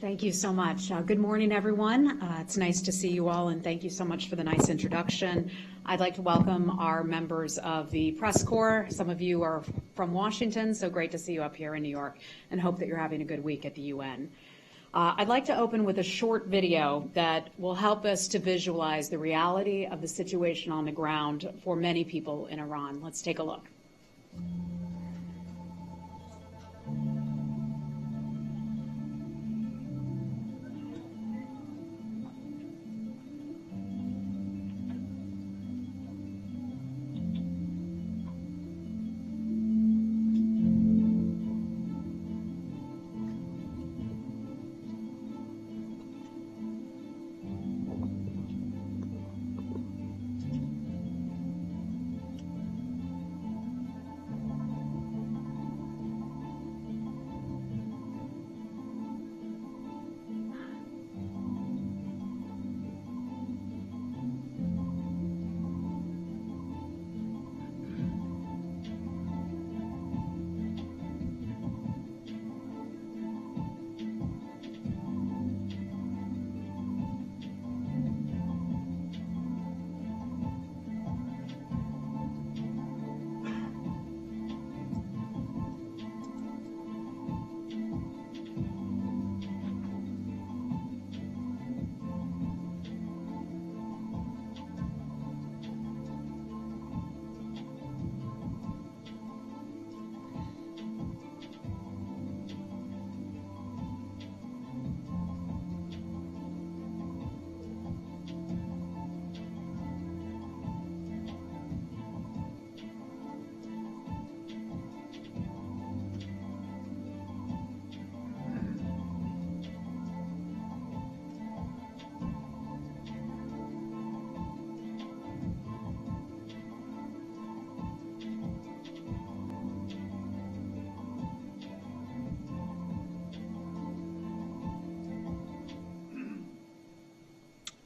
Thank you so much. Good morning, everyone. It's nice to see you all, and thank you so much for the nice introduction. I'd like to welcome our members of the press corps. Some of you are from Washington, so great to see you up here in New York, and hope that you're having a good week at the UN. I'd like to open with a short video that will help us to visualize the reality of the situation on the ground for many people in Iran. Let's take a look.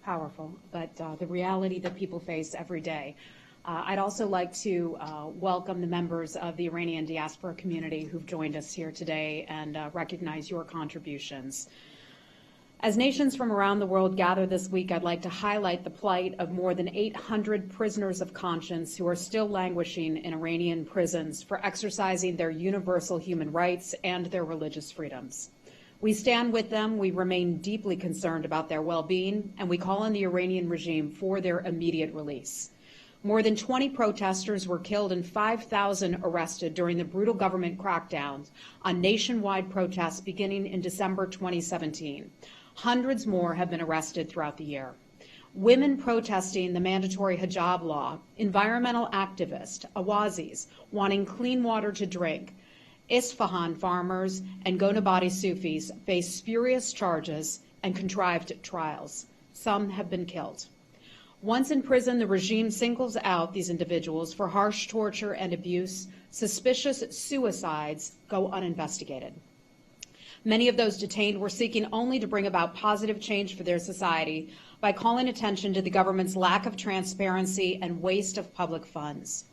Powerful, but the reality that people face every day. I'd also like to welcome the members of the Iranian diaspora community who've joined us here today and recognize your contributions. As nations from around the world gather this week, I'd like to highlight the plight of more than 800 prisoners of conscience who are still languishing in Iranian prisons for exercising their universal human rights and their religious freedoms. We stand with them, we remain deeply concerned about their well-being, and we call on the Iranian regime for their immediate release. More than 20 protesters were killed and 5,000 arrested during the brutal government crackdowns on nationwide protests beginning in December 2017. Hundreds more have been arrested throughout the year. Women protesting the mandatory hijab law, environmental activists, Awazis wanting clean water to drink, Isfahan farmers and Gonabadi Sufis face spurious charges and contrived trials. Some have been killed. Once in prison, the regime singles out these individuals for harsh torture and abuse. Suspicious suicides go uninvestigated. Many of those detained were seeking only to bring about positive change for their society by calling attention to the government's lack of transparency and waste of public funds.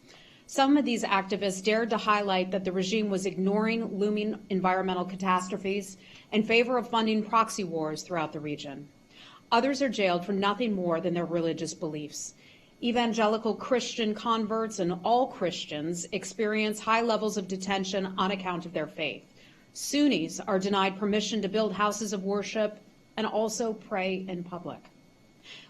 Some of these activists dared to highlight that the regime was ignoring looming environmental catastrophes in favor of funding proxy wars throughout the region. Others are jailed for nothing more than their religious beliefs. Evangelical Christian converts and all Christians experience high levels of detention on account of their faith. Sunnis are denied permission to build houses of worship and also pray in public.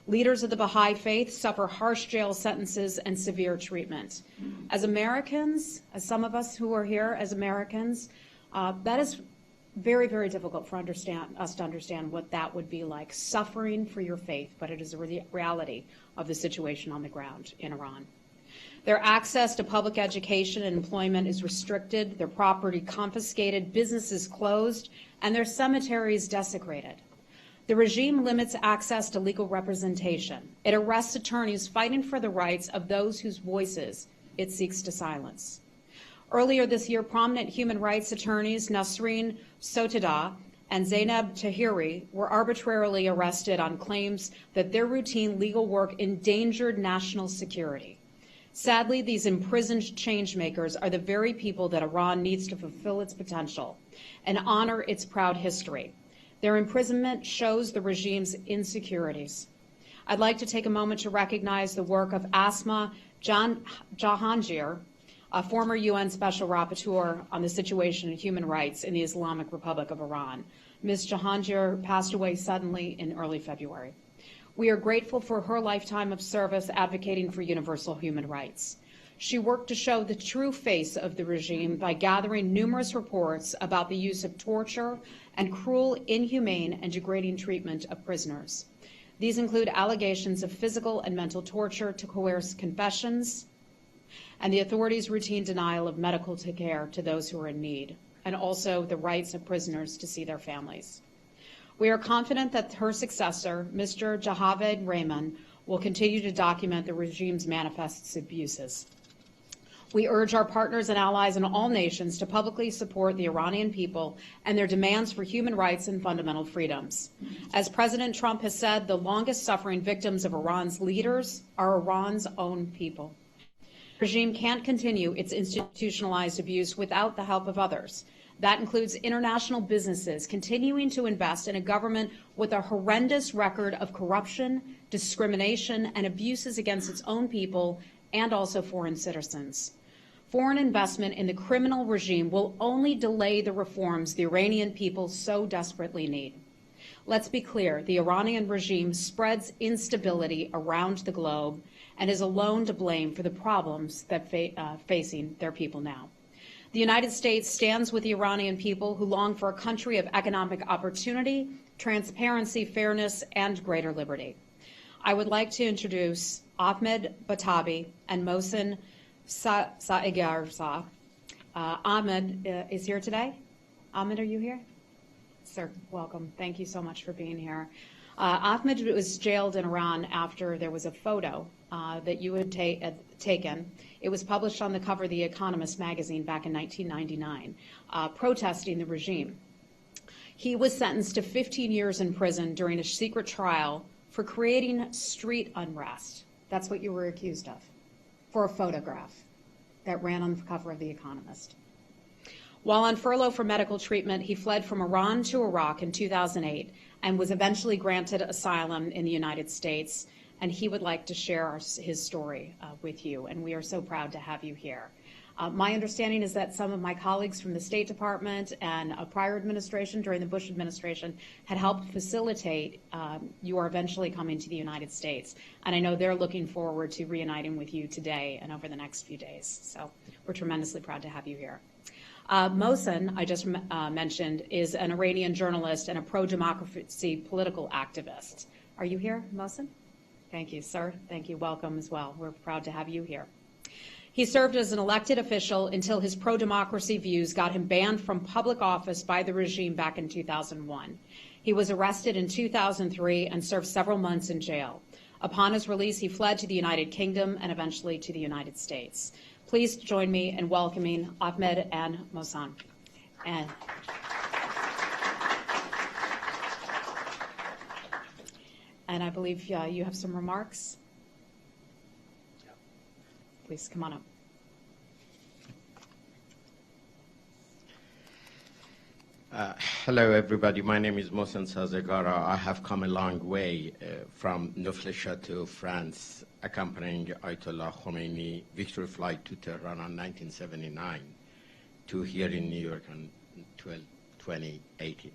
Leaders of the Baha'i faith suffer harsh jail sentences and severe treatment. As Americans, as some of us who are here as Americans, that is very, very difficult for us to understand what that would be like, suffering for your faith, but it is a reality of the situation on the ground in Iran. Their access to public education and employment is restricted, their property confiscated, businesses closed, and their cemeteries desecrated. The regime limits access to legal representation. It arrests attorneys fighting for the rights of those whose voices it seeks to silence. Earlier this year, prominent human rights attorneys Nasreen Sotoudeh and Zainab Tahiri were arbitrarily arrested on claims that their routine legal work endangered national security. Sadly, these imprisoned changemakers are the very people that Iran needs to fulfill its potential and honor its proud history. Their imprisonment shows the regime's insecurities. I'd like to take a moment to recognize the work of Asma Jahangir, a former UN Special Rapporteur on the situation of human rights in the Islamic Republic of Iran. Ms. Jahangir passed away suddenly in early February. We are grateful for her lifetime of service advocating for universal human rights. She worked to show the true face of the regime by gathering numerous reports about the use of torture and cruel, inhumane, and degrading treatment of prisoners. These include allegations of physical and mental torture to coerce confessions, and the authorities' routine denial of medical care to those who are in need, and also the rights of prisoners to see their families. We are confident that her successor, Mr. Javed Rahman, will continue to document the regime's manifest abuses. We urge our partners and allies in all nations to publicly support the Iranian people and their demands for human rights and fundamental freedoms. As President Trump has said, the longest suffering victims of Iran's leaders are Iran's own people. The regime can't continue its institutionalized abuse without the help of others. That includes international businesses continuing to invest in a government with a horrendous record of corruption, discrimination, and abuses against its own people and also foreign citizens. Foreign investment in the criminal regime will only delay the reforms the Iranian people so desperately need. Let's be clear, the Iranian regime spreads instability around the globe and is alone to blame for the problems that facing their people now. The United States stands with the Iranian people who long for a country of economic opportunity, transparency, fairness, and greater liberty. I would like to introduce Ahmed Batabi and Mohsen Saeghirza. Ahmed is here today. Ahmed, are you here? Sir, welcome. Thank you so much for being here. Ahmed was jailed in Iran after there was a photo that you had taken. It was published on the cover of The Economist magazine back in 1999, protesting the regime. He was sentenced to 15 years in prison during a secret trial for creating street unrest. That's what you were accused of, for a photograph that ran on the cover of The Economist. While on furlough for medical treatment, he fled from Iran to Iraq in 2008 and was eventually granted asylum in the United States. And he would like to share his story with you, and we are so proud to have you here. My understanding is that some of my colleagues from the State Department and a prior administration, during the Bush administration, had helped facilitate your eventually coming to the United States. And I know they're looking forward to reuniting with you today and over the next few days. So we're tremendously proud to have you here. Mohsen, I just mentioned, is an Iranian journalist and a pro-democracy political activist. Are you here, Mohsen? Thank you, sir. Thank you. Welcome as well. We're proud to have you here. He served as an elected official until his pro-democracy views got him banned from public office by the regime back in 2001. He was arrested in 2003 and served several months in jail. Upon his release, he fled to the United Kingdom and eventually to the United States. Please join me in welcoming Ahmed and Mohsen. And I believe you have some remarks. Please come on up. Hello, everybody. My name is Mohsen Saeghirza. I have come a long way from Neaufle-Château, France, accompanying Ayatollah Khomeini victory flight to Tehran in 1979 to here in New York in 2018.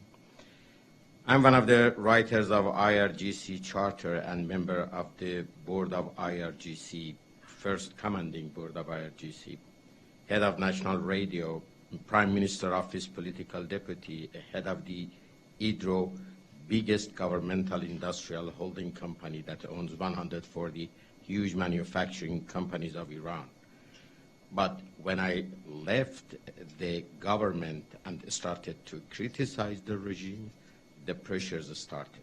I'm one of the writers of IRGC Charter and member of the board of IRGC, first commanding board of IRGC, head of National Radio, Prime Minister Office political deputy, head of the IDRO, biggest governmental industrial holding company that owns 140 huge manufacturing companies of Iran. But when I left the government and started to criticize the regime, the pressures started.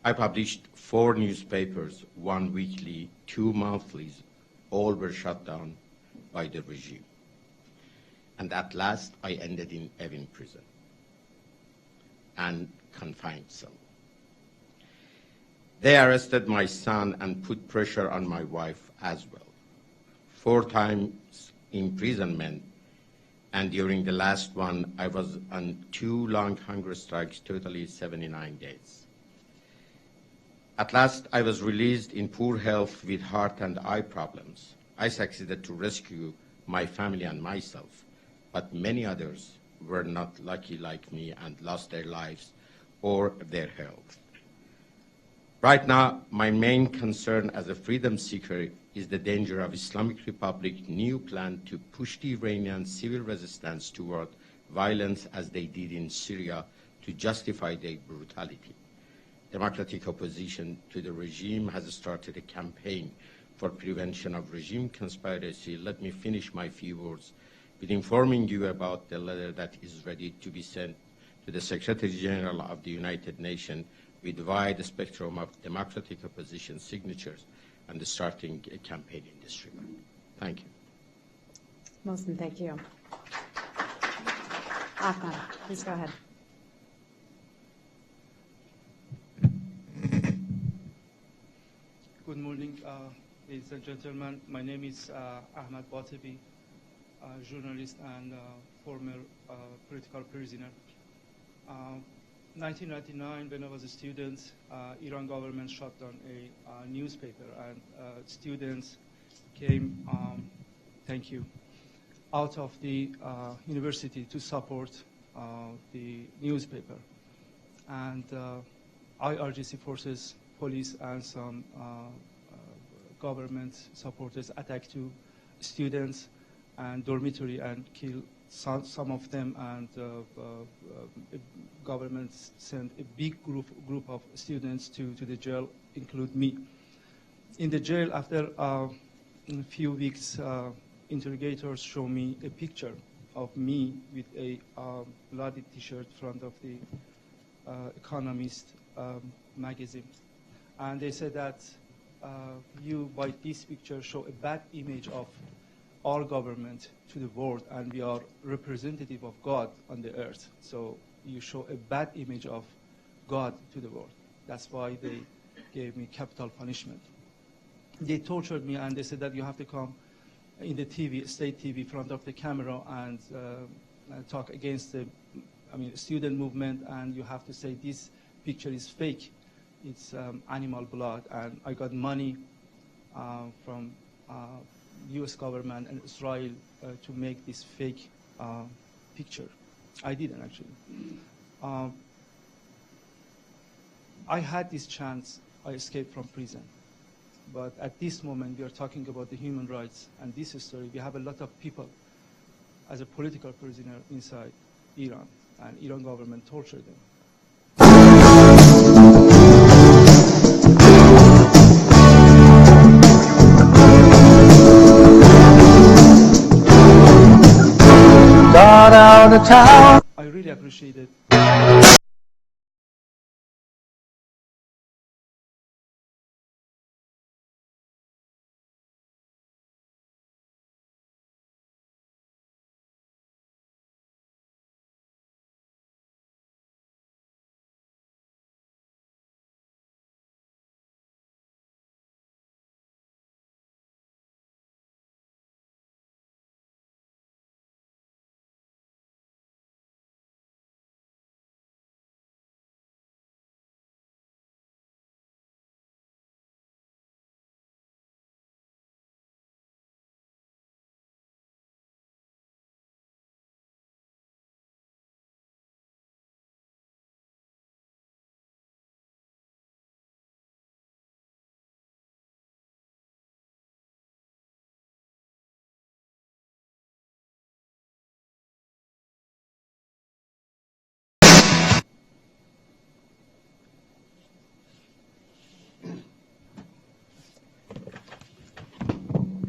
I published 4 newspapers, 1 weekly, 2 monthlies, all were shut down by the regime. And at last, I ended in Evin prison and confined somewhere. They arrested my son and put pressure on my wife as well. 4 times imprisonment And during the last one, I was on 2 long hunger strikes, totally 79 days. At last, I was released in poor health with heart and eye problems. I succeeded to rescue my family and myself, but many others were not lucky like me and lost their lives or their health. Right now, my main concern as a freedom seeker is the danger of Islamic Republic's new plan to push the Iranian civil resistance toward violence as they did in Syria to justify their brutality. Democratic opposition to the regime has started a campaign for prevention of regime conspiracy. Let me finish my few words with informing you about the letter that is ready to be sent to the Secretary General of the United Nations with a wide spectrum of democratic opposition signatures and starting a campaign in this regard. Thank you. Mohsen, thank you. Ahmad, please go ahead. Good morning, ladies and gentlemen. My name is Ahmad Batebi, journalist and former political prisoner. 1999, when I was a student, Iran government shut down a newspaper, and students came, thank you, out of the university to support the newspaper. And IRGC forces, police, and some government supporters attacked two students and dormitory and killed some of them, and government sent a big group of students to the jail, include me. In the jail, after a few weeks, interrogators show me a picture of me with a bloody T-shirt in front of the Economist magazine. And they said that you, by this picture, show a bad image of our government to the world, and we are representative of God on the earth. So you show a bad image of God to the world. That's why they gave me capital punishment. They tortured me, and they said that you have to come in the TV, state TV, front of the camera, and talk against the student movement, and you have to say this picture is fake. It's animal blood. And I got money from US government and Israel to make this fake picture. I didn't actually. I had this chance. I escaped from prison. But at this moment, we are talking about the human rights and this story. We have a lot of people as a political prisoner inside Iran, and Iran government tortured them. Got out of town. I really appreciate it.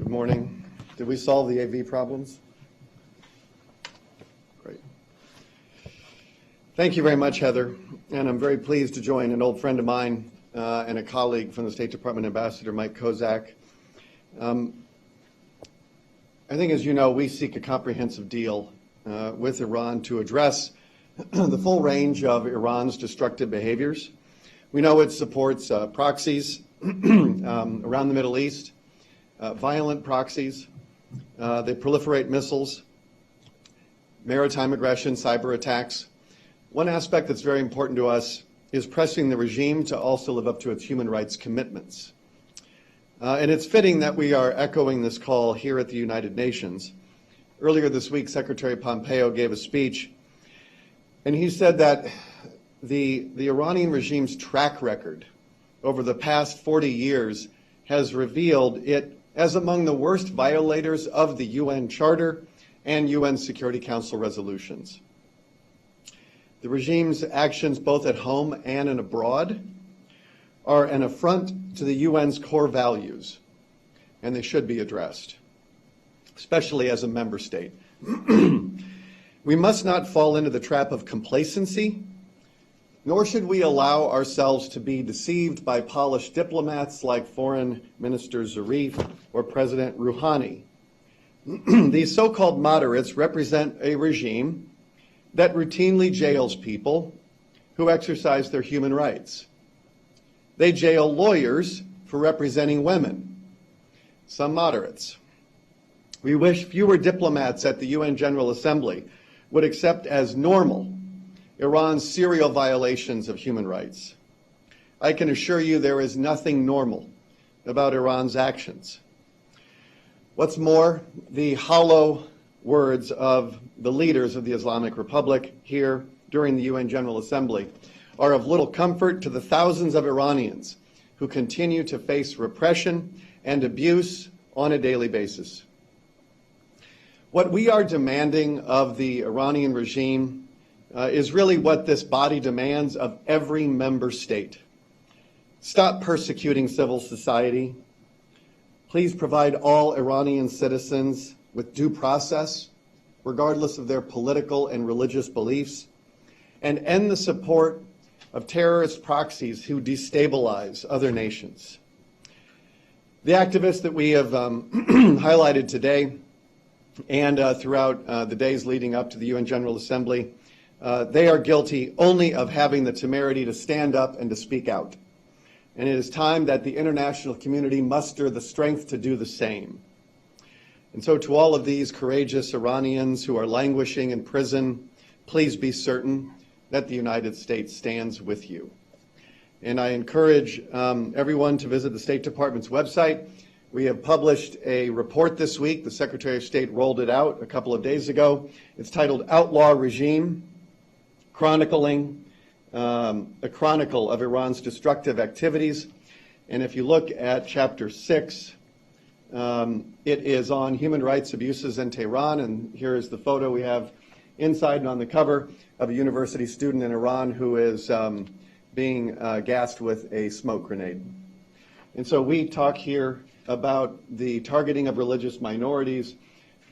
Good morning. Did we solve the AV problems? Great. Thank you very much, Heather. And I'm very pleased to join an old friend of mine and a colleague from the State Department, Ambassador Mike Kozak. I think, as you know, we seek a comprehensive deal with Iran to address the full range of Iran's destructive behaviors. We know it supports proxies around the Middle East, violent proxies. They proliferate missiles. maritime aggression, cyber attacks. One aspect that's very important to us is pressing the regime to also live up to its human rights commitments. And it's fitting that we are echoing this call here at the United Nations. Earlier this week, Secretary Pompeo gave a speech, and he said that the Iranian regime's track record over the past 40 years has revealed it as among the worst violators of the UN Charter and UN Security Council resolutions. The regime's actions both at home and abroad are an affront to the UN's core values, and they should be addressed, especially as a member state. We must not fall into the trap of complacency, nor should we allow ourselves to be deceived by polished diplomats like Foreign Minister Zarif or President Rouhani. These so-called moderates represent a regime that routinely jails people who exercise their human rights. They jail lawyers for representing women, some moderates. We wish fewer diplomats at the UN General Assembly would accept as normal Iran's serial violations of human rights. I can assure you there is nothing normal about Iran's actions. What's more, the hollow words of the leaders of the Islamic Republic here during the UN General Assembly are of little comfort to the thousands of Iranians who continue to face repression and abuse on a daily basis. What we are demanding of the Iranian regime is really what this body demands of every member state. Stop persecuting civil society. Please provide all Iranian citizens with due process, regardless of their political and religious beliefs, and end the support of terrorist proxies who destabilize other nations. The activists that we have highlighted today and throughout the days leading up to the UN General Assembly, they are guilty only of having the temerity to stand up and to speak out. And it is time that the international community muster the strength to do the same. And so to all of these courageous Iranians who are languishing in prison, please be certain that the United States stands with you. And I encourage everyone to visit the State Department's website. We have published a report this week. The Secretary of State rolled it out a couple of days ago. It's titled Outlaw Regime, chronicling a chronicle of Iran's destructive activities. And if you look at Chapter 6, it is on human rights abuses in Tehran. And here is the photo we have inside and on the cover of a university student in Iran who is being gassed with a smoke grenade. And so we talk here about the targeting of religious minorities,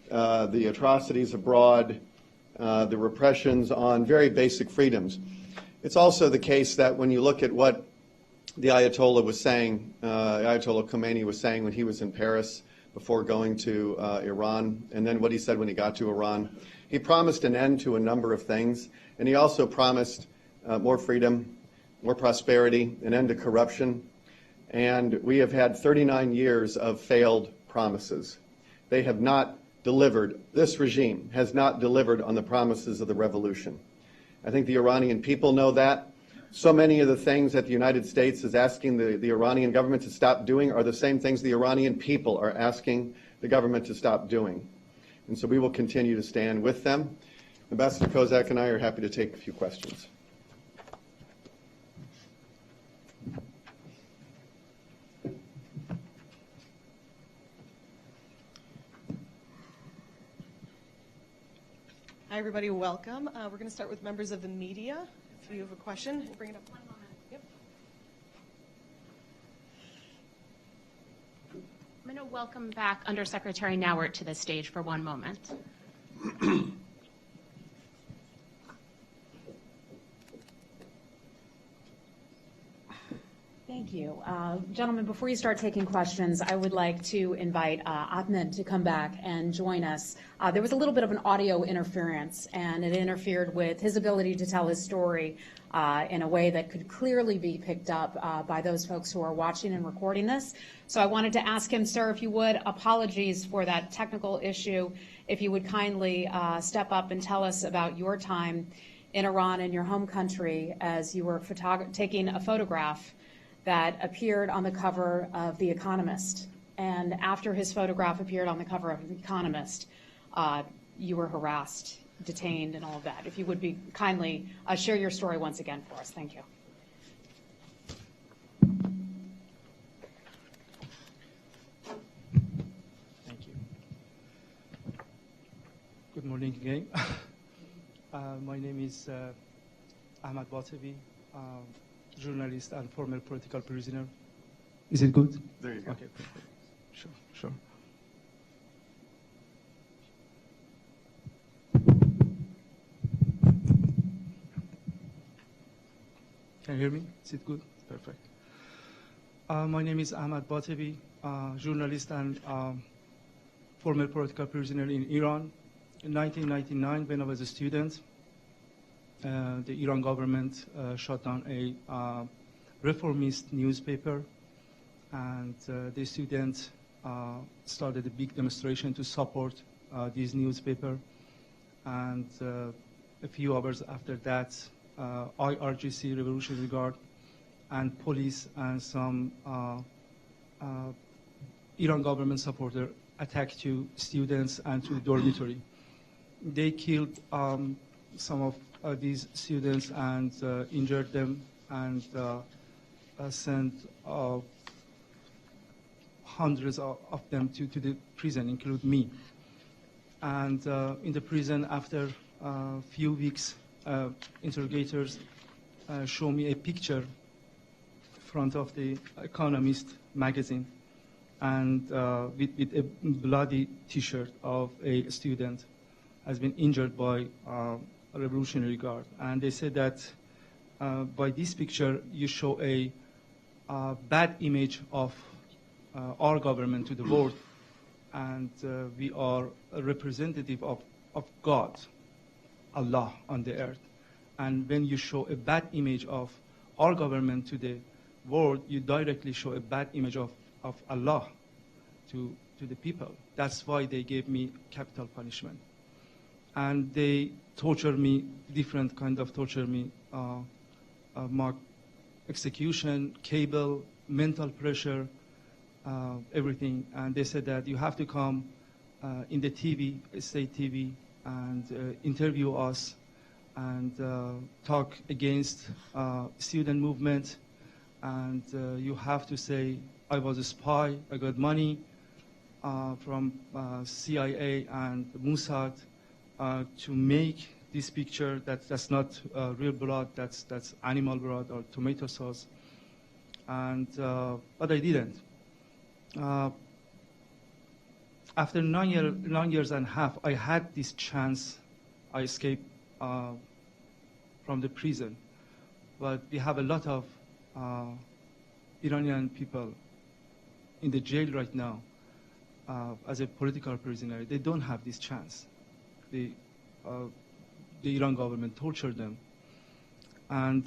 the atrocities abroad, the repressions on very basic freedoms. It's also the case that when you look at what the Ayatollah was saying, Ayatollah Khomeini was saying when he was in Paris before going to Iran, and then what he said when he got to Iran, he promised an end to a number of things, and he also promised more freedom, more prosperity, an end to corruption. And we have had 39 years of failed promises. They have not delivered, this regime has not delivered on the promises of the revolution. I think the Iranian people know that. So many of the things that the United States is asking the Iranian government to stop doing are the same things the Iranian people are asking the government to stop doing. And so we will continue to stand with them. Ambassador Kozak and I are happy to take a few questions. Hi, everybody. Welcome. We're going to start with members of the media. If you have a question, we'll bring it up. One moment. Yep. I'm going to welcome back Undersecretary Nauert to the stage for one moment. Thank Thank you. Gentlemen, before you start taking questions, I would like to invite Ahmed to come back and join us. There was a little bit of an audio interference, and it interfered with his ability to tell his story in a way that could clearly be picked up by those folks who are watching and recording this. So I wanted to ask him, sir, if you would, apologies for that technical issue, if you would kindly step up and tell us about your time in Iran, in your home country, as you were taking a photograph that appeared on the cover of The Economist. And after his photograph appeared on the cover of The Economist, you were harassed, detained, and all of that. If you would be kindly share your story once again for us. Thank you. Thank you. Good morning again. My name is Ahmad Batabi, journalist and former political prisoner. Is it good? There you go. Okay, perfect. Sure. Can you hear me? Is it good? Perfect. My name is Ahmad Batabi, journalist and former political prisoner in Iran. In 1999, when I was a student, the Iran government shut down a reformist newspaper, and the students started a big demonstration to support this newspaper. And a few hours after that, IRGC, Revolutionary Guard, and police and some Iran government supporter attacked two students and to the dormitory. They killed some of these students and injured them, and sent hundreds of them to the prison, including me. And in the prison, after a few weeks, interrogators show me a picture front of the Economist magazine, and with a bloody T-shirt of a student has been injured by a Revolutionary Guard. And they said that by this picture, you show a bad image of our government to the world, and we are a representative of God, Allah on the earth. And when you show a bad image of our government to the world, you directly show a bad image of Allah to the people. That's why they gave me capital punishment. And they torture me, different kind of torture me, mock execution, cable, mental pressure, everything. And they said that you have to come in the TV, state TV, and interview us and talk against student movement. And you have to say, I was a spy, I got money from CIA and Mossad to make this picture. That's not real blood, that's animal blood or tomato sauce. And but I didn't. After 9 years and a half, I had this chance. I escaped from the prison, but we have a lot of Iranian people in the jail right now as a political prisoner. They don't have this chance. The Iran government tortured them. And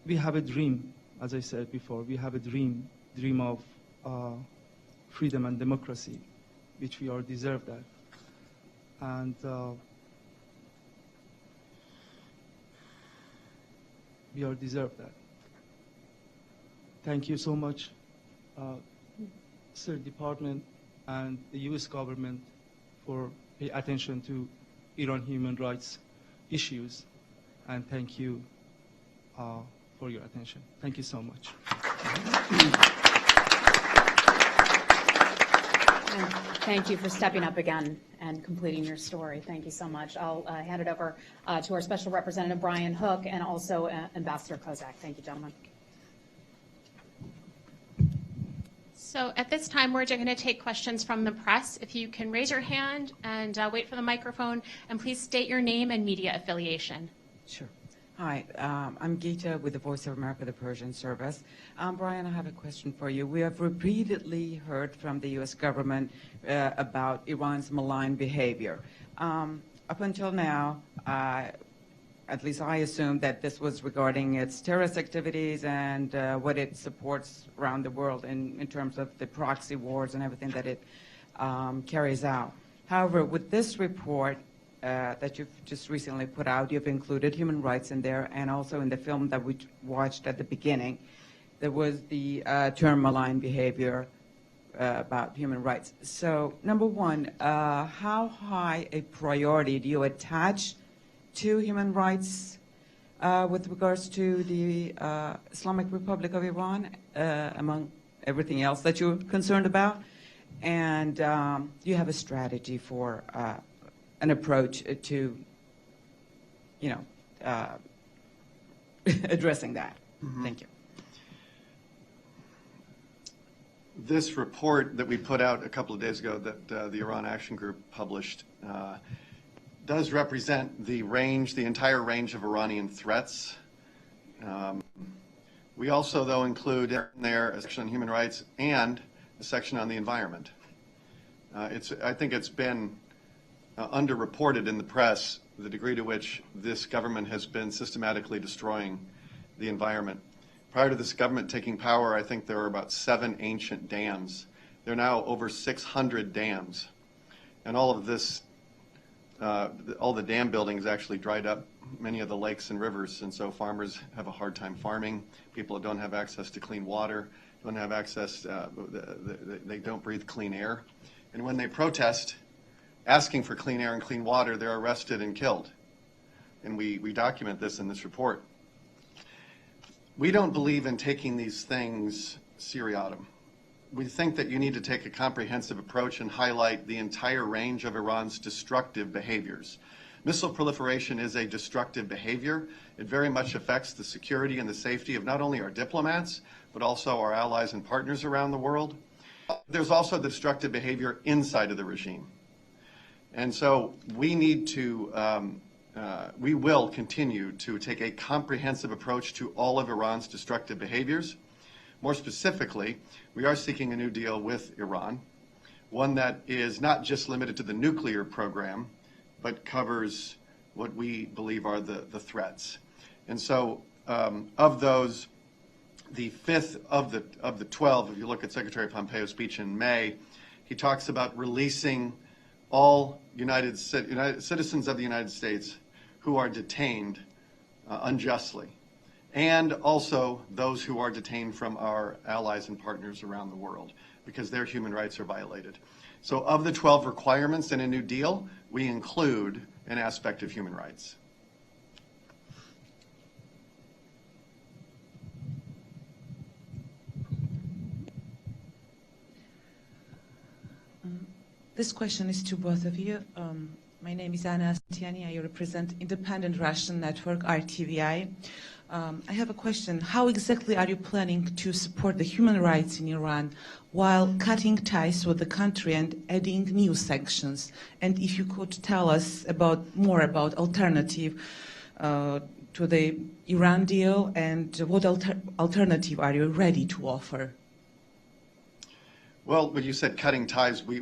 we have a dream, as I said before, we have a dream of freedom and democracy, which we are deserved that. And we are deserved that. Thank you so much, State Department and the U.S. government for paying attention to Iran human rights issues. And thank you for your attention. Thank you so much. And thank you for stepping up again and completing your story. Thank you so much. I'll hand it over to our Special Representative Brian Hook and also Ambassador Kozak. Thank you, gentlemen. So at this time, we're going to take questions from the press. If you can raise your hand and wait for the microphone, and please state your name and media affiliation. Sure. Hi, I'm Geeta with the Voice of America, the Persian Service. Brian, I have a question for you. We have repeatedly heard from the U.S. government about Iran's malign behavior. Up until now, at least I assumed that this was regarding its terrorist activities and what it supports around the world in terms of the proxy wars and everything that it carries out. However, with this report, that you've just recently put out, you've included human rights in there, and also in the film that we watched at the beginning, there was the term malign behavior about human rights. So, number one, how high a priority do you attach to human rights with regards to the Islamic Republic of Iran, among everything else that you're concerned about? And do you have a strategy for an approach to, addressing that? Mm-hmm. Thank you. This report that we put out a couple of days ago that the Iran Action Group published does represent the entire range of Iranian threats. We also, though, include in there a section on human rights and a section on the environment. I think it's been underreported in the press the degree to which this government has been systematically destroying the environment. Prior to this government taking power, I think there were about 7 ancient dams. There are now over 600 dams. And all of this, all the dam buildings actually dried up many of the lakes and rivers, and so farmers have a hard time farming. People don't have access to clean water, don't have access, they don't breathe clean air. And when they protest, asking for clean air and clean water, they're arrested and killed. And we document this in this report. We don't believe in taking these things seriatim. We think that you need to take a comprehensive approach and highlight the entire range of Iran's destructive behaviors. Missile proliferation is a destructive behavior. It very much affects the security and the safety of not only our diplomats, but also our allies and partners around the world. There's also the destructive behavior inside of the regime. And so we need to, we will continue to take a comprehensive approach to all of Iran's destructive behaviors. More specifically, we are seeking a new deal with Iran, one that is not just limited to the nuclear program, but covers what we believe are the threats. And so of those, the 5th of the 12, if you look at Secretary Pompeo's speech in May, he talks about releasing all citizens of the United States who are detained unjustly, and also those who are detained from our allies and partners around the world, because their human rights are violated. So of the 12 requirements in a new deal, we include an aspect of human rights. This question is to both of you. My name is Anna Astiani. I represent Independent Russian Network, RTVI. I have a question. How exactly are you planning to support the human rights in Iran while cutting ties with the country and adding new sanctions? And if you could tell us more about alternative to the Iran deal, and what alternative are you ready to offer? Well, when you said cutting ties, we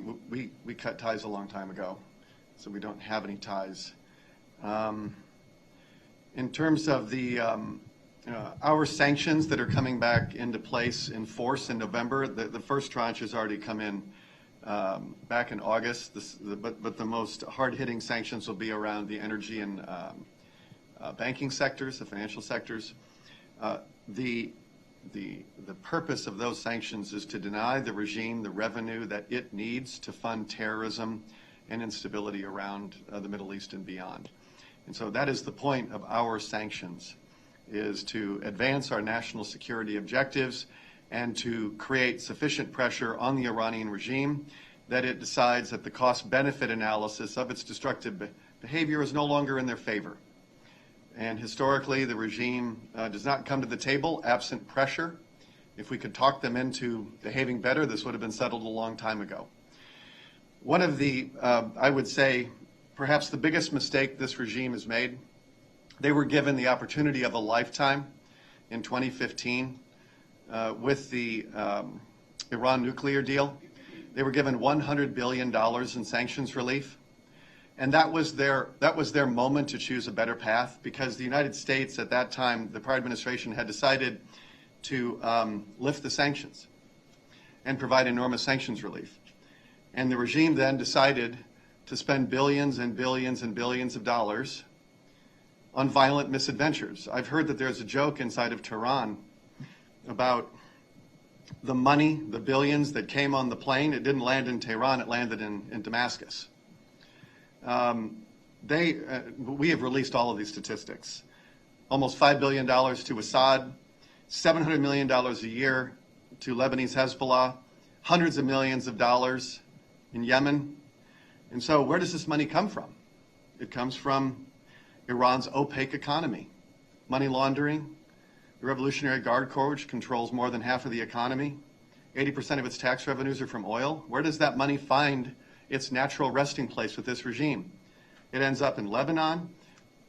cut ties a long time ago, so we don't have any ties. In terms of the our sanctions that are coming back into place in force in November, the first tranche has already come in back in August. But the most hard-hitting sanctions will be around the energy and banking sectors, the financial sectors. The purpose of those sanctions is to deny the regime the revenue that it needs to fund terrorism and instability around the Middle East and beyond. And so that is the point of our sanctions, is to advance our national security objectives and to create sufficient pressure on the Iranian regime that it decides that the cost-benefit analysis of its destructive behavior is no longer in their favor. And historically, the regime does not come to the table absent pressure. If we could talk them into behaving better, this would have been settled a long time ago. One of the, I would say, perhaps the biggest mistake this regime has made They were given the opportunity of a lifetime in 2015 with the Iran nuclear deal. They were given $100 billion in sanctions relief. And that was their moment to choose a better path, because the United States at that time, the prior administration, had decided to lift the sanctions and provide enormous sanctions relief. And the regime then decided to spend billions and billions and billions of dollars on violent misadventures. I've heard that there's a joke inside of Tehran about the money, the billions that came on the plane. It didn't land in Tehran, it landed in Damascus. We have released all of these statistics. Almost $5 billion to Assad, $700 million a year to Lebanese Hezbollah, hundreds of millions of dollars in Yemen. And so where does this money come from? It comes from Iran's opaque economy, money laundering, the Revolutionary Guard Corps, which controls more than half of the economy. 80% of its tax revenues are from oil. Where does that money find its natural resting place with this regime? It ends up in Lebanon,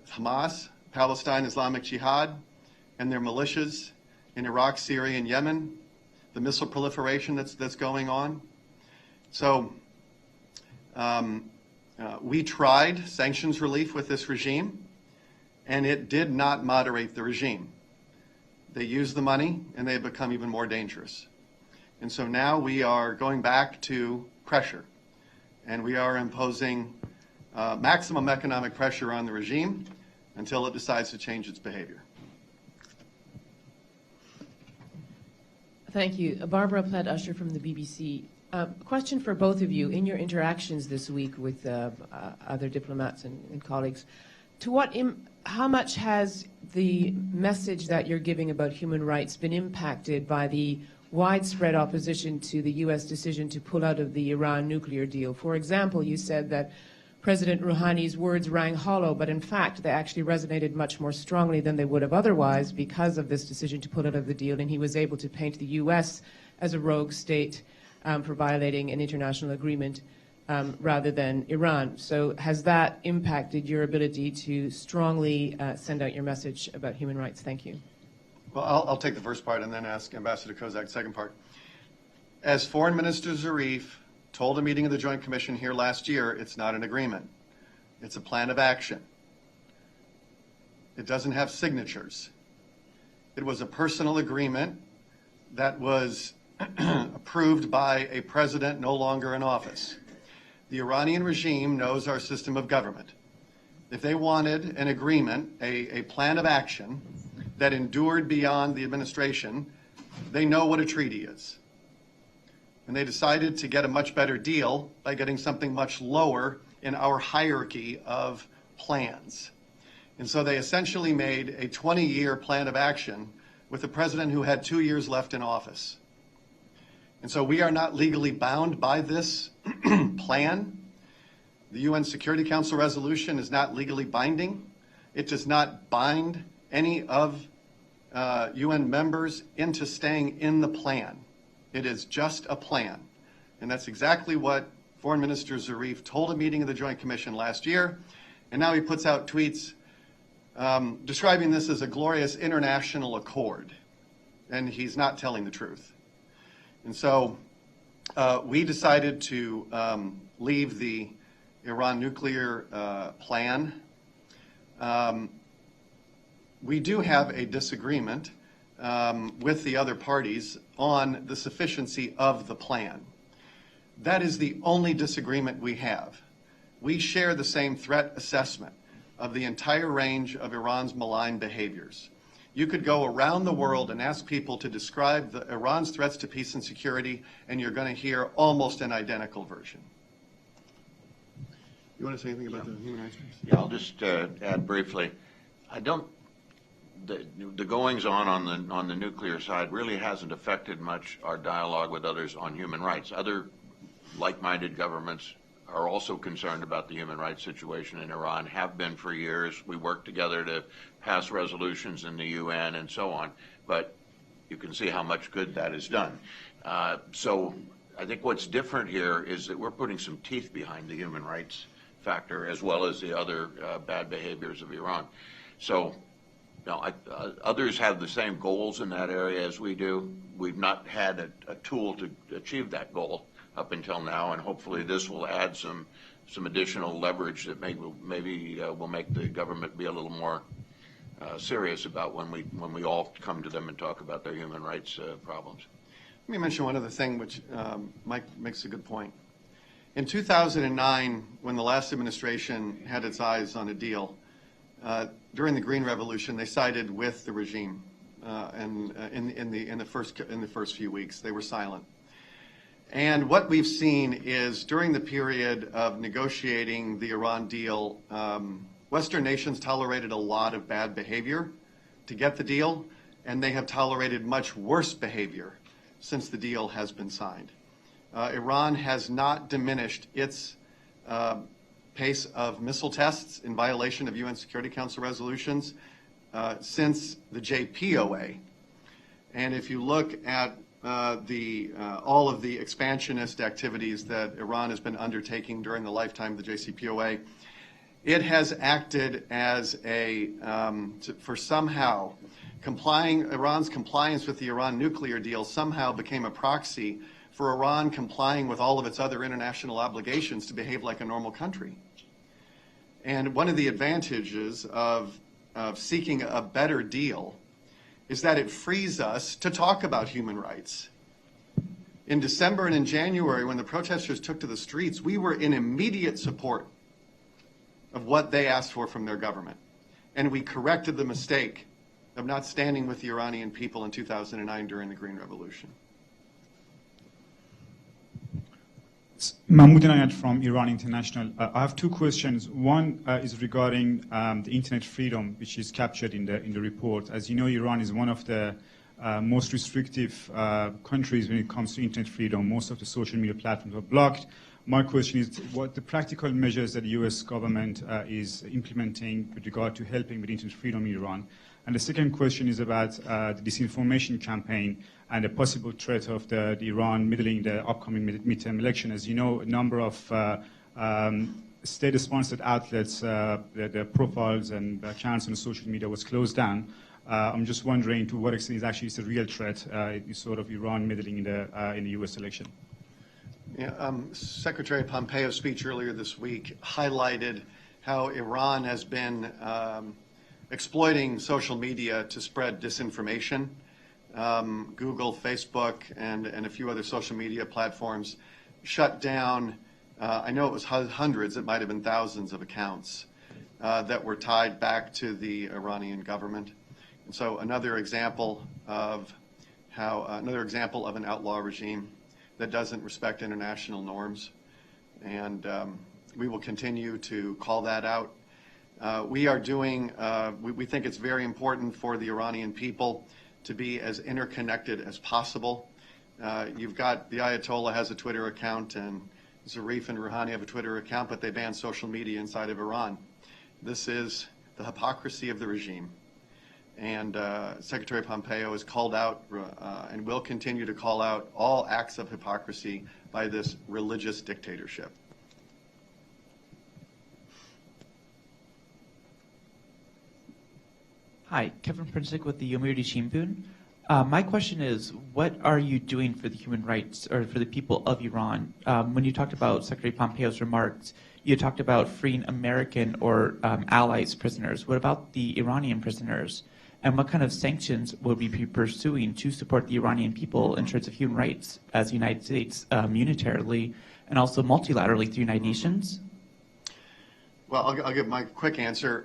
Hamas, Palestine Islamic Jihad, and their militias in Iraq, Syria, and Yemen, the missile proliferation that's going on. So we tried sanctions relief with this regime, and it did not moderate the regime. They used the money, and they have become even more dangerous. And so now we are going back to pressure, and we are imposing maximum economic pressure on the regime until it decides to change its behavior. Thank you. Barbara Platt-Usher from the BBC. Question for both of you. In your interactions this week with other diplomats and colleagues, how much has the message that you're giving about human rights been impacted by the widespread opposition to the U.S. decision to pull out of the Iran nuclear deal? For example, you said that President Rouhani's words rang hollow, but in fact they actually resonated much more strongly than they would have otherwise because of this decision to pull out of the deal, and he was able to paint the U.S. as a rogue state for violating an international agreement rather than Iran. So has that impacted your ability to strongly send out your message about human rights? Thank you. Well, I'll take the first part and then ask Ambassador Kozak the second part. As Foreign Minister Zarif told a meeting of the Joint Commission here last year, it's not an agreement. It's a plan of action. It doesn't have signatures. It was a personal agreement that was approved by a president no longer in office. The Iranian regime knows our system of government. If they wanted an agreement, a plan of action that endured beyond the administration, they know what a treaty is. And they decided to get a much better deal by getting something much lower in our hierarchy of plans. And so they essentially made a 20-year plan of action with a president who had 2 years left in office. And so we are not legally bound by this plan. The UN Security Council resolution is not legally binding. It does not bind any of UN members into staying in the plan. It is just a plan. And that's exactly what Foreign Minister Zarif told a meeting of the Joint Commission last year. And now he puts out tweets describing this as a glorious international accord. And he's not telling the truth. And so we decided to leave the Iran nuclear plan. We do have a disagreement with the other parties on the sufficiency of the plan. That is the only disagreement we have. We share the same threat assessment of the entire range of Iran's malign behaviors. You could go around the world and ask people to describe Iran's threats to peace and security, and you're going to hear almost an identical version. You want to say anything about the human rights piece? Yeah, I'll just add briefly. The goings on the nuclear side really hasn't affected much our dialogue with others on human rights. Other like-minded governments are also concerned about the human rights situation in Iran, have been for years. We work together to pass resolutions in the UN and so on, but you can see how much good that has done. So I think what's different here is that we're putting some teeth behind the human rights factor, as well as the other bad behaviors of Iran. So, others have the same goals in that area as we do. We've not had a tool to achieve that goal up until now, and hopefully this will add some additional leverage that maybe will make the government be a little more serious about when we all come to them and talk about their human rights problems. Let me mention one other thing, which Mike makes a good point. In 2009, when the last administration had its eyes on a deal, during the Green Revolution, they sided with the regime, and in the first few weeks, they were silent. And what we've seen is during the period of negotiating the Iran deal, Western nations tolerated a lot of bad behavior to get the deal, and they have tolerated much worse behavior since the deal has been signed. Iran has not diminished its pace of missile tests in violation of UN Security Council resolutions since the JPOA. And if you look at all of the expansionist activities that Iran has been undertaking during the lifetime of the JCPOA, it has acted as for somehow Iran's compliance with the Iran nuclear deal somehow became a proxy for Iran complying with all of its other international obligations to behave like a normal country. And one of the advantages of seeking a better deal is that it frees us to talk about human rights. In December and in January, when the protesters took to the streets, we were in immediate support of what they asked for from their government. And we corrected the mistake of not standing with the Iranian people in 2009 during the Green Revolution. Mahmoud Inayat from Iran International. I have two questions. One is regarding the internet freedom, which is captured in the report. As you know, Iran is one of the most restrictive countries when it comes to internet freedom. Most of the social media platforms are blocked. My question is what the practical measures that the U.S. government is implementing with regard to helping with internet freedom in Iran. And the second question is about the disinformation campaign and the possible threat of the Iran meddling the upcoming midterm election. As you know, a number of state-sponsored outlets, their profiles and accounts on social media was closed down. I'm just wondering to what extent is actually a real threat, sort of Iran meddling in the U.S. election. Yeah, Secretary Pompeo's speech earlier this week highlighted how Iran has been exploiting social media to spread disinformation. Google, Facebook, and a few other social media platforms shut down, I know it was hundreds, it might have been thousands of accounts that were tied back to the Iranian government. And so another example of an outlaw regime that doesn't respect international norms. And we will continue to call that out. We think it's very important for the Iranian people to be as interconnected as possible. You've got the Ayatollah has a Twitter account, and Zarif and Rouhani have a Twitter account, but they ban social media inside of Iran. This is the hypocrisy of the regime. And Secretary Pompeo has called out and will continue to call out all acts of hypocrisy by this religious dictatorship. Hi, Kevin Princik with the Yomiuri Shimbun. My question is, what are you doing for the human rights or for the people of Iran? When you talked about Secretary Pompeo's remarks, you talked about freeing American or allies prisoners. What about the Iranian prisoners? And what kind of sanctions will we be pursuing to support the Iranian people in terms of human rights as the United States unilaterally and also multilaterally through the United Nations? Well, I'll give my quick answer.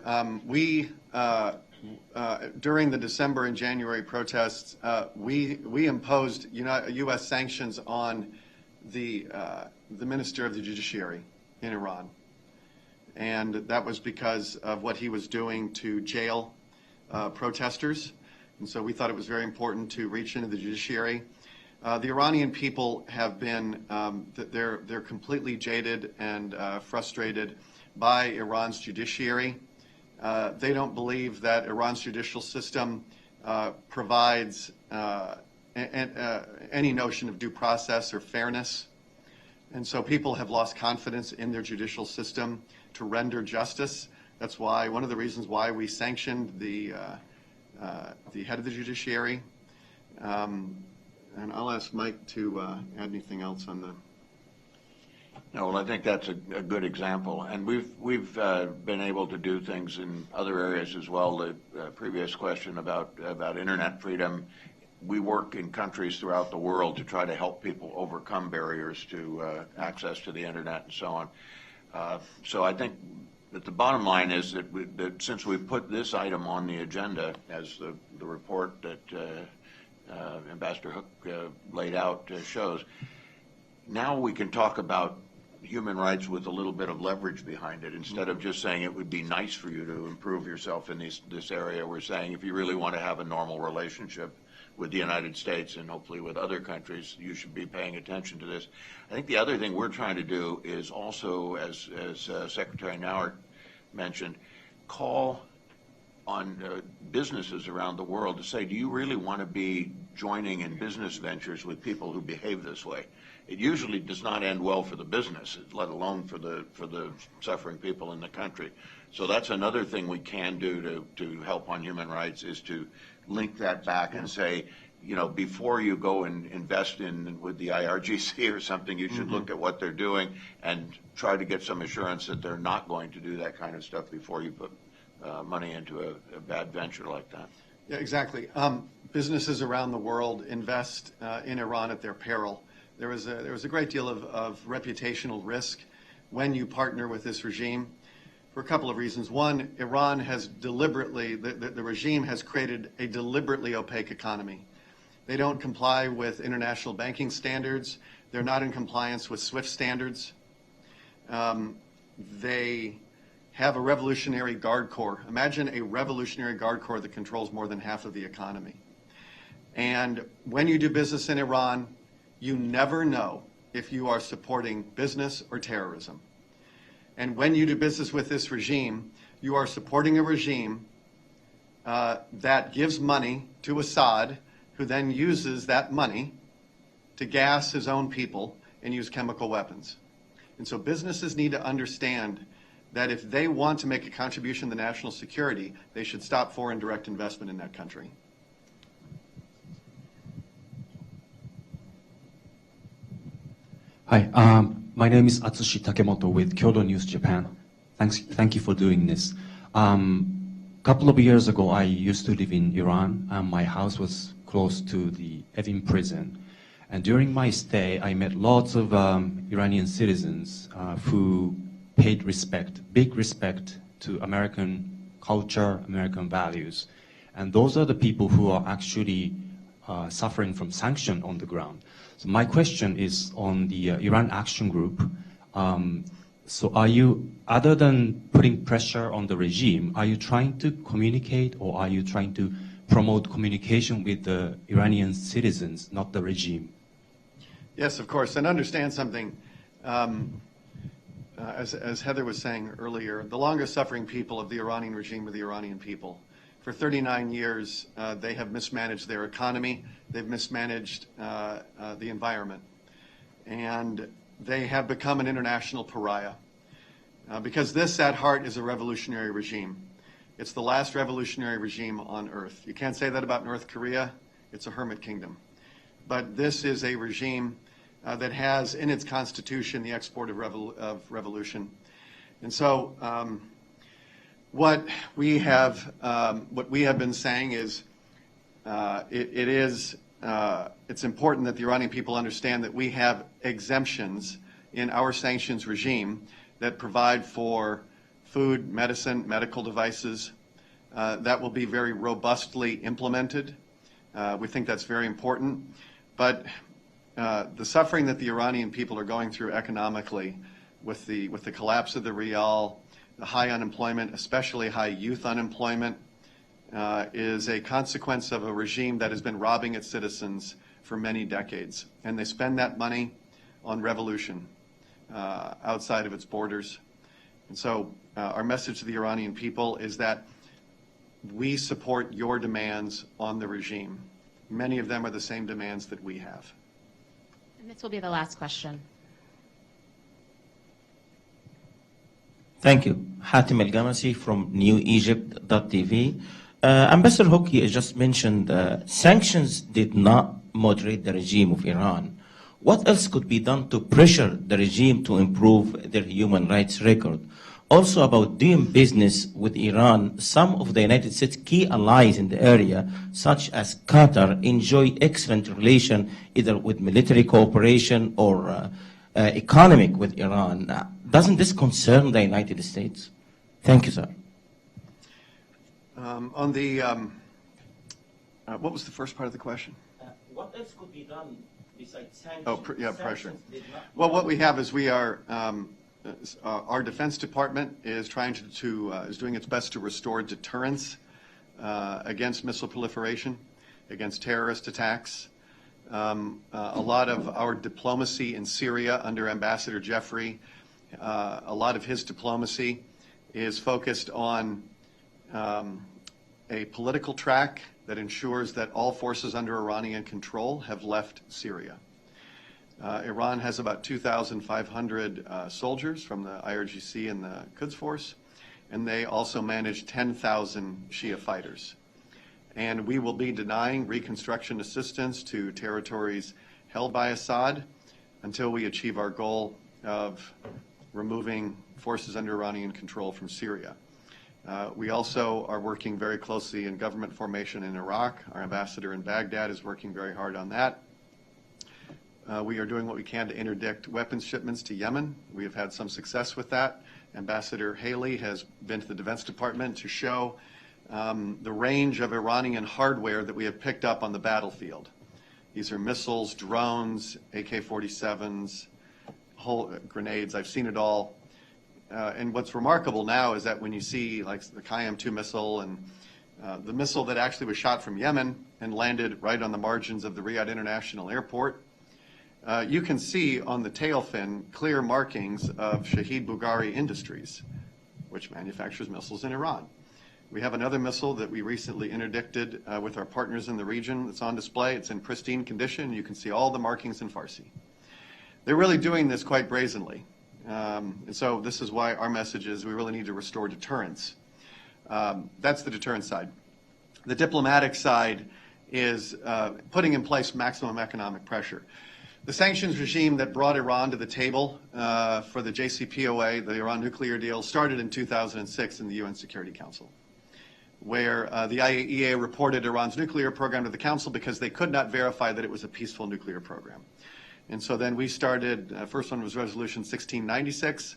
During the December and January protests, we imposed U.S. sanctions on the Minister of the Judiciary in Iran. And that was because of what he was doing to jail protesters. And so we thought it was very important to reach into the judiciary. The Iranian people have been, they're completely jaded and frustrated by Iran's judiciary. They don't believe that Iran's judicial system provides any notion of due process or fairness. And so people have lost confidence in their judicial system. to render justice. That's why one of the reasons why we sanctioned the head of the judiciary. And I'll ask Mike to add anything else on the. No, well, I think that's a good example, and we've been able to do things in other areas as well. The previous question about internet freedom, we work in countries throughout the world to try to help people overcome barriers to access to the internet and so on. So I think that the bottom line is that since we've put this item on the agenda, as the report that Ambassador Hook laid out shows, now we can talk about human rights with a little bit of leverage behind it. Instead of just saying it would be nice for you to improve yourself in this area, we're saying if you really want to have a normal relationship with the United States and hopefully with other countries, you should be paying attention to this. I think the other thing we're trying to do is also, as Secretary Nauert mentioned, call on businesses around the world to say, do you really want to be joining in business ventures with people who behave this way? It usually does not end well for the business, let alone for the suffering people in the country. So that's another thing we can do to help on human rights, is to link that back and say, you know, before you go and invest with the IRGC or something, you should look at what they're doing and try to get some assurance that they're not going to do that kind of stuff before you put money into a bad venture like that. Yeah, exactly. Businesses around the world invest in Iran at their peril. There was a great deal of reputational risk when you partner with this regime for a couple of reasons. One, Iran has deliberately, the regime has created a deliberately opaque economy. They don't comply with international banking standards. They're not in compliance with SWIFT standards. They have a Revolutionary Guard Corps. Imagine a Revolutionary Guard Corps that controls more than half of the economy. And when you do business in Iran, you never know if you are supporting business or terrorism. And when you do business with this regime, you are supporting a regime that gives money to Assad, who then uses that money to gas his own people and use chemical weapons. And so businesses need to understand that if they want to make a contribution to national security, they should stop foreign direct investment in that country. Hi, my name is Atsushi Takemoto with Kyodo News Japan. Thank you for doing this. Couple of years ago, I used to live in Iran, and my house was close to the Evin prison. And during my stay, I met lots of Iranian citizens who paid big respect to American culture, American values. And those are the people who are actually suffering from sanction on the ground. So my question is on the Iran Action Group. So are you, other than putting pressure on the regime, are you trying to communicate, or are you trying to promote communication with the Iranian citizens, not the regime? Yes, of course. And understand something. As Heather was saying earlier, the longest suffering people of the Iranian regime are the Iranian people. For 39 years, they have mismanaged their economy. They've mismanaged the environment. And they have become an international pariah. Because this, at heart, is a revolutionary regime. It's the last revolutionary regime on earth. You can't say that about North Korea. It's a hermit kingdom. But this is a regime that has in its constitution the export of revolution. And so what we have been saying is it's important that the Iranian people understand that we have exemptions in our sanctions regime that provide for food, medicine, medical devices that will be very robustly implemented. We think that's very important. But the suffering that the Iranian people are going through economically with the collapse of the rial, the high unemployment, especially high youth unemployment, is a consequence of a regime that has been robbing its citizens for many decades. And they spend that money on revolution outside of its borders. And so our message to the Iranian people is that we support your demands on the regime. Many of them are the same demands that we have. And this will be the last question. Thank you. Hatim El-Gamasi from NewEgypt.tv. Ambassador Hoki just mentioned sanctions did not moderate the regime of Iran. What else could be done to pressure the regime to improve their human rights record? Also about doing business with Iran, some of the United States key allies in the area, such as Qatar, enjoy excellent relation either with military cooperation or economic with Iran. Doesn't this concern the United States? Thank you, sir. On the, what was the first part of the question? What else could be done besides sanctions? Oh, pressure. Well, what we have is we are, our Defense Department is trying is doing its best to restore deterrence against missile proliferation, against terrorist attacks. A lot of our diplomacy in Syria under Ambassador Jeffrey, a lot of his diplomacy is focused on a political track that ensures that all forces under Iranian control have left Syria. Iran has about 2,500 soldiers from the IRGC and the Quds Force, and they also manage 10,000 Shia fighters. And we will be denying reconstruction assistance to territories held by Assad until we achieve our goal of removing forces under Iranian control from Syria. We also are working very closely in government formation in Iraq. Our ambassador in Baghdad is working very hard on that. We are doing what we can to interdict weapons shipments to Yemen. We have had some success with that. Ambassador Haley has been to the Defense Department to show the range of Iranian hardware that we have picked up on the battlefield. These are missiles, drones, AK-47s, whole grenades. I've seen it all. And what's remarkable now is that when you see like the Qayyam-2 missile and the missile that actually was shot from Yemen and landed right on the margins of the Riyadh International Airport, you can see on the tail fin clear markings of Shahid Bughari Industries, which manufactures missiles in Iran. We have another missile that we recently interdicted with our partners in the region that's on display. It's in pristine condition. You can see all the markings in Farsi. They're really doing this quite brazenly. And so this is why our message is we really need to restore deterrence. That's the deterrence side. The diplomatic side is putting in place maximum economic pressure. The sanctions regime that brought Iran to the table for the JCPOA, the Iran nuclear deal, started in 2006 in the UN Security Council, where the IAEA reported Iran's nuclear program to the Council because they could not verify that it was a peaceful nuclear program. And so then we started, first one was Resolution 1696.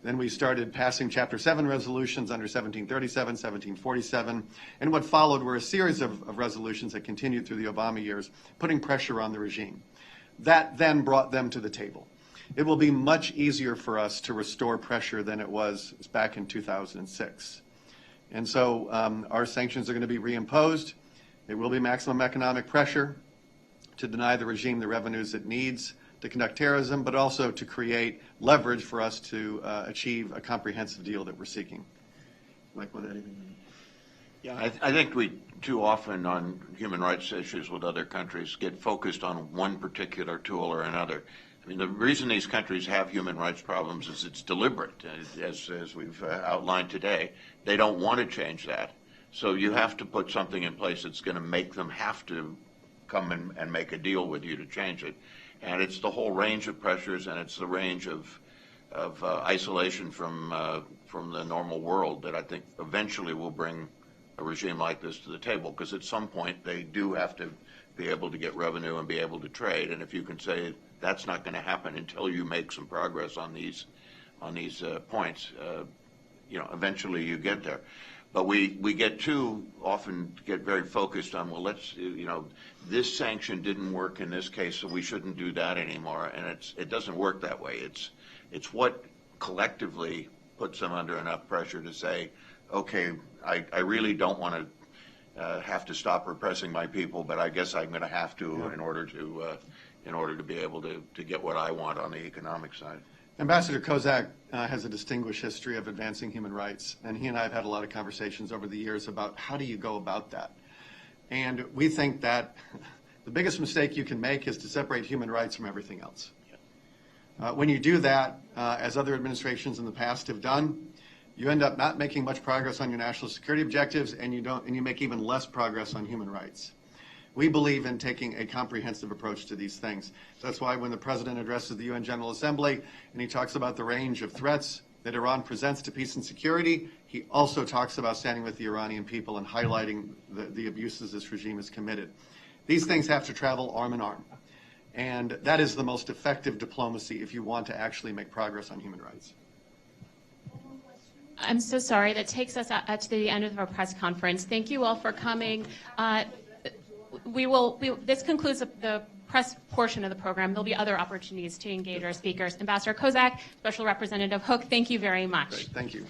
Then we started passing Chapter 7 resolutions under 1737, 1747. And what followed were a series of resolutions that continued through the Obama years, putting pressure on the regime. That then brought them to the table. It will be much easier for us to restore pressure than it was back in 2006. And so our sanctions are going to be reimposed. It will be maximum economic pressure to deny the regime the revenues it needs to conduct terrorism, but also to create leverage for us to achieve a comprehensive deal that we're seeking. Mike, want to add anything? Yeah, I think we too often on human rights issues with other countries get focused on one particular tool or another. I mean, the reason these countries have human rights problems is it's deliberate, as we've outlined today. They don't want to change that. So you have to put something in place that's going to make them have to come and make a deal with you to change it. And it's the whole range of pressures, and it's the range of isolation from the normal world that I think eventually will bring a regime like this to the table, because at some point they do have to be able to get revenue and be able to trade. And if you can say that's not going to happen until you make some progress on these points, eventually you get there. But we get too often very focused on, well, this sanction didn't work in this case, so we shouldn't do that anymore. And it doesn't work that way. It's what collectively puts them under enough pressure to say, okay, I really don't want to have to stop repressing my people, but I guess I'm going to have to in order to be able to get what I want on the economic side. Ambassador Kozak has a distinguished history of advancing human rights, and he and I have had a lot of conversations over the years about how do you go about that. And we think that the biggest mistake you can make is to separate human rights from everything else. When you do that, as other administrations in the past have done, you end up not making much progress on your national security objectives, and you make even less progress on human rights. We believe in taking a comprehensive approach to these things. So that's why when the President addresses the UN General Assembly and he talks about the range of threats that Iran presents to peace and security, he also talks about standing with the Iranian people and highlighting the abuses this regime has committed. These things have to travel arm in arm. And that is the most effective diplomacy if you want to actually make progress on human rights. I'm so sorry. That takes us to the end of our press conference. Thank you all for coming. This concludes the press portion of the program. There'll be other opportunities to engage our speakers. Ambassador Kozak, Special Representative Hook, thank you very much. Great. Thank you.